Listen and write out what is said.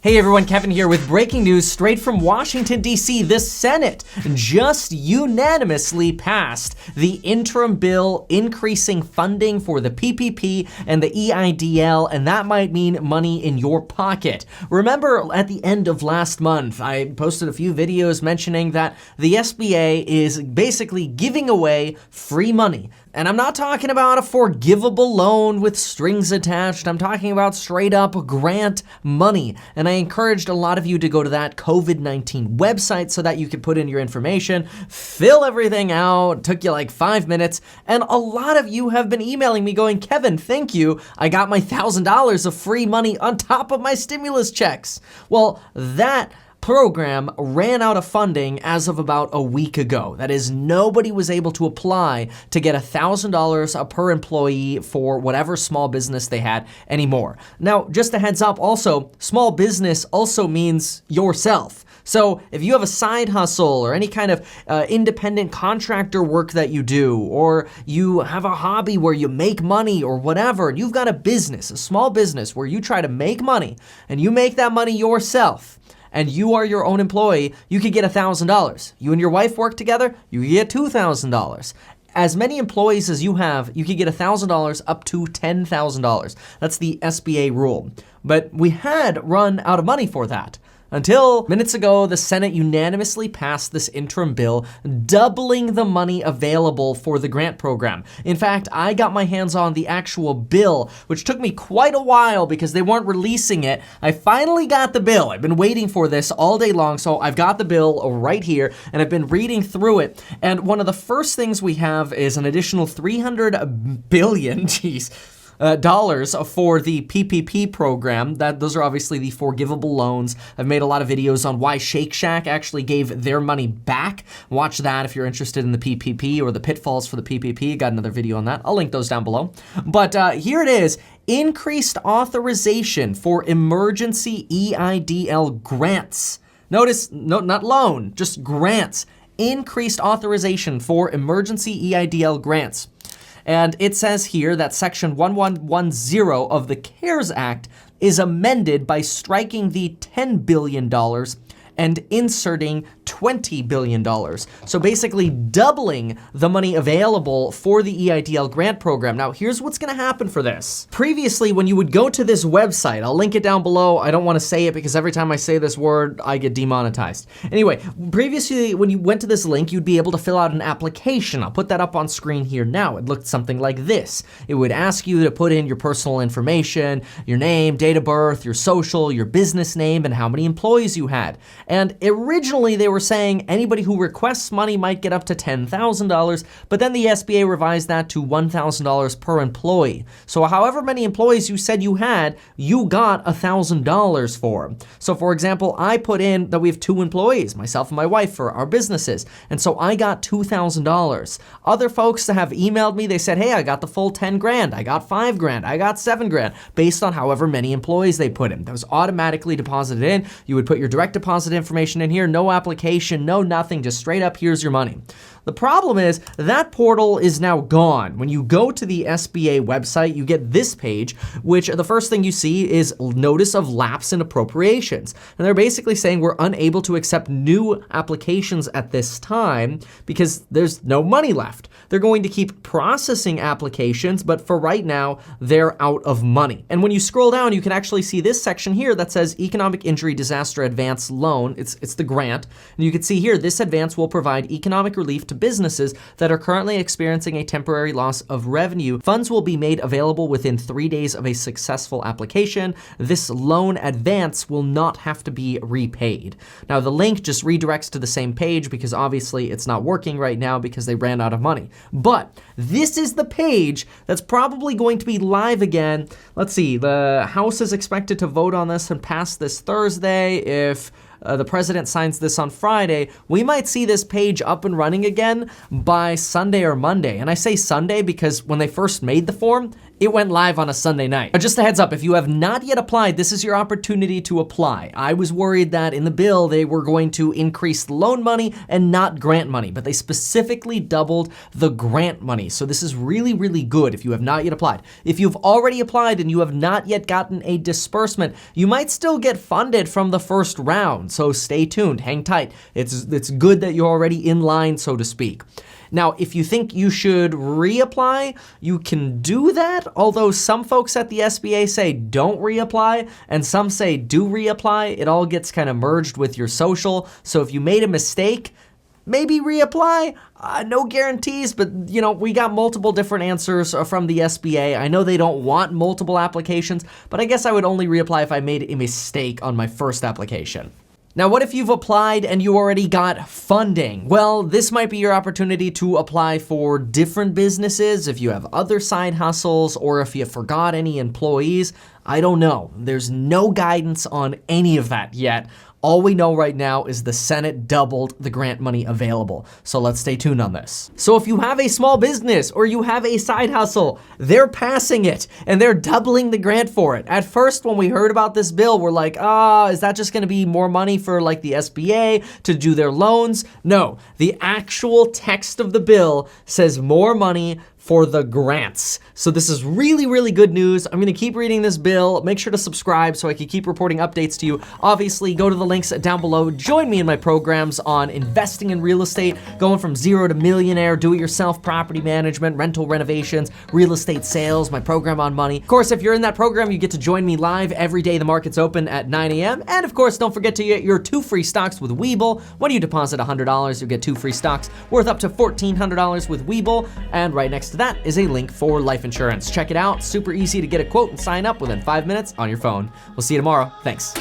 Hey everyone, Kevin here with breaking news straight from Washington, D.C. The Senate just unanimously passed the interim bill increasing funding for the PPP and the EIDL, and that might mean money in your pocket. Remember at the end of last month, I posted a few videos mentioning that the SBA is basically giving away free money. And I'm not talking about a forgivable loan with strings attached. I'm talking about straight up grant money. And I encouraged a lot of you to go to that COVID-19 website so that you could put in your information, fill everything out. It took you like 5 minutes. And a lot of you have been emailing me going, Kevin, thank you. I got my $1,000 of free money on top of my stimulus checks. Well, that program ran out of funding as of about a week ago. That is, nobody was able to apply to get $1,000 per employee for whatever small business they had anymore. Now, just a heads up also, small business also means yourself. So if you have a side hustle or any kind of independent contractor work that you do, or you have a hobby where you make money or whatever, and you've got a business, a small business where you try to make money and you make that money yourself, and you are your own employee, you could get $1,000. You and your wife work together, you could get $2,000. As many employees as you have, you could get $1,000 up to $10,000. That's the SBA rule. But we had run out of money for that. Until minutes ago, the Senate unanimously passed this interim bill, doubling the money available for the grant program. In fact, I got my hands on the actual bill, which took me quite a while because they weren't releasing it. I finally got the bill. I've been waiting for this all day long, so I've got the bill right here, and I've been reading through it. And one of the first things we have is an additional $300 billion, dollars for the PPP program. Those are obviously the forgivable loans. I've made a lot of videos on why Shake Shack actually gave their money back. Watch that if you're interested in the PPP or the pitfalls for the PPP. Got another video on that. I'll link those down below. But here it is. Increased authorization for emergency EIDL grants. Notice, no, not loan, just grants. Increased authorization for emergency EIDL grants. And it says here that Section 1110 of the CARES Act is amended by striking the $10 billion and inserting $20 billion. So basically doubling the money available for the EIDL grant program. Now, here's what's gonna happen for this. Previously, when you would go to this website, I'll link it down below. I don't wanna say it because every time I say this word, I get demonetized. Anyway, previously, when you went to this link, you'd be able to fill out an application. I'll put that up on screen here now. It looked something like this. It would ask you to put in your personal information, your name, date of birth, your social, your business name, and how many employees you had. And originally they were saying anybody who requests money might get up to $10,000, but then the SBA revised that to $1,000 per employee. So however many employees you said you had, you got $1,000 for. So for example, I put in that we have 2 employees, myself and my wife, for our businesses. And so I got $2,000. Other folks that have emailed me, they said, hey, I got the full 10 grand, I got 5 grand, I got 7 grand, based on however many employees they put in. That was automatically deposited in. You would put your direct deposit information in here, no application, no nothing, just straight up, here's your money. The problem is that portal is now gone. When you go to the SBA website, you get this page, which the first thing you see is notice of lapse in appropriations. And they're basically saying we're unable to accept new applications at this time because there's no money left. They're going to keep processing applications, but for right now, they're out of money. And when you scroll down, you can actually see this section here that says Economic Injury Disaster Advance Loan. It's the grant. And you can see here, this advance will provide economic relief to businesses that are currently experiencing a temporary loss of revenue. Funds will be made available within 3 days of a successful application. This loan advance will not have to be repaid. Now, the link just redirects to the same page because obviously it's not working right now because they ran out of money. But this is the page that's probably going to be live again. Let's see, the House is expected to vote on this and pass this Thursday. If the president signs this on Friday, we might see this page up and running again by Sunday or Monday. And I say Sunday because when they first made the form, It went live on a Sunday night. Now, just a heads up, if you have not yet applied, this is your opportunity to apply. I was worried that in the bill, they were going to increase loan money and not grant money, but they specifically doubled the grant money. So this is really, really good if you have not yet applied. If you've already applied and you have not yet gotten a disbursement, you might still get funded from the first round. So stay tuned, hang tight. It's good that you're already in line, so to speak. Now, if you think you should reapply, you can do that, although some folks at the SBA say don't reapply, and some say do reapply. It all gets kind of merged with your social, so if you made a mistake, maybe reapply. No guarantees, but we got multiple different answers from the SBA. I know they don't want multiple applications, but I guess I would only reapply if I made a mistake on my first application. Now, what if you've applied and you already got funding? Well, this might be your opportunity to apply for different businesses, if you have other side hustles, or if you forgot any employees. I don't know. There's no guidance on any of that yet. All we know right now is the Senate doubled the grant money available. So let's stay tuned on this. So if you have a small business or you have a side hustle, they're passing it and they're doubling the grant for it. At first, when we heard about this bill, we're like, is that just gonna be more money for like the SBA to do their loans? No, the actual text of the bill says more money for the grants. So this is really, really good news. I'm gonna keep reading this bill. Make sure to subscribe so I can keep reporting updates to you. Obviously, go to the links down below. Join me in my programs on investing in real estate, going from zero to millionaire, do-it-yourself property management, rental renovations, real estate sales, my program on money. Of course, if you're in that program, you get to join me live every day the market's open at 9 a.m. And of course, don't forget to get your 2 free stocks with Webull. When you deposit $100, you'll get 2 free stocks worth up to $1,400 with Webull. And right next to that is a link for life insurance. Check it out. Super easy to get a quote and sign up within 5 minutes on your phone. We'll see you tomorrow. Thanks.